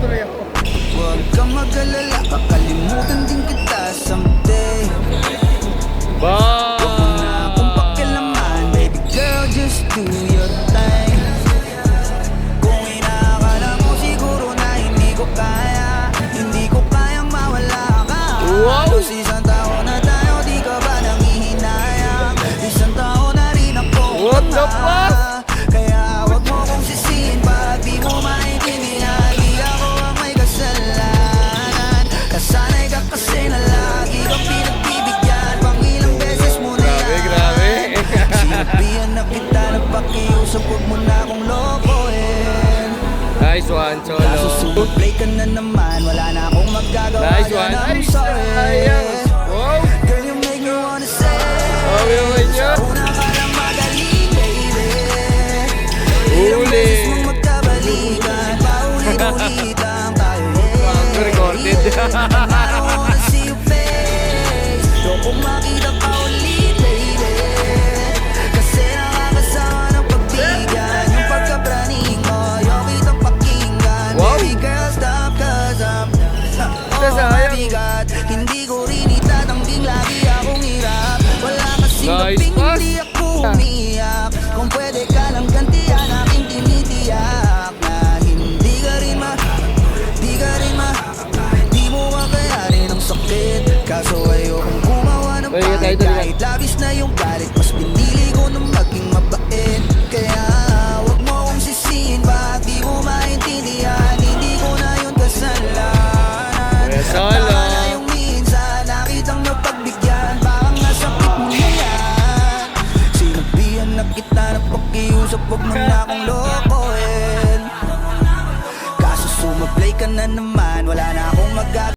Huwag kang mag-alala, kakalimutan din kita someday. Ba! Huwag mo na akong pakialaman, baby girl, just do your thing. Kung inaakala mo siguro na hindi ko kaya, hindi ko kayang mawala ka. Wow! Halos isang taon na tayo, di ka ba nangihinayang? Isang taon na rin ako. What the fuck? Kaya wag mo kong sisihin, pag di mo maintindihan, di ako ang may kasalanan. Kasanay ka kasi na lagi kang pinagbibigyan, pang ilang beses mo na yan. Grabe. Sinabihan na kita, nagpakiusap, huwag mo na akong lokohin. Nice one, Kaso Cholo. sumuplay ka na naman, wala na akong magagawa. Nice one. yan, I'm Ay, sorry. sayang. Wow. Girl, you make me wanna say, Okay naman yun. una ka lang magaling, baby. Ilang Huli. beses mong magkabalikan, paulit-ulitan tayo, Bago recorded. I don't wanna see your face, ayoko makita ka ulit, baby. Kasi nakakasama ng pagbigyan, yung pagkapraning mo, yung kitang pakinggan. Wow. Baby girl, stop, cause I'm Sayang. mabigat. Hindi ko rin itatangging lagi akong hirap. Wala kasing Nice gabing pass. hindi ako umiyak. Kung pwede ka lang gantihan aking tinitiyak na hindi ka rin di mo kakayanin ang sakit. Kaso ayokong gumawa ng Balik tayo pangit dito, kahit labis na yung galit. Mas pinili ko na maging mabait. Kaya wag mo akong sisihin, baka di mo maintindihan, hindi ko na yun kasalanan. Kuya Solo. Tama na yung minsan, nakitang napagbigyan, parang nasakit mo na yan. Sinabihan na kita na pakiusap, huwag mo na akong lokohin. Kaso sumablay ka na naman, wala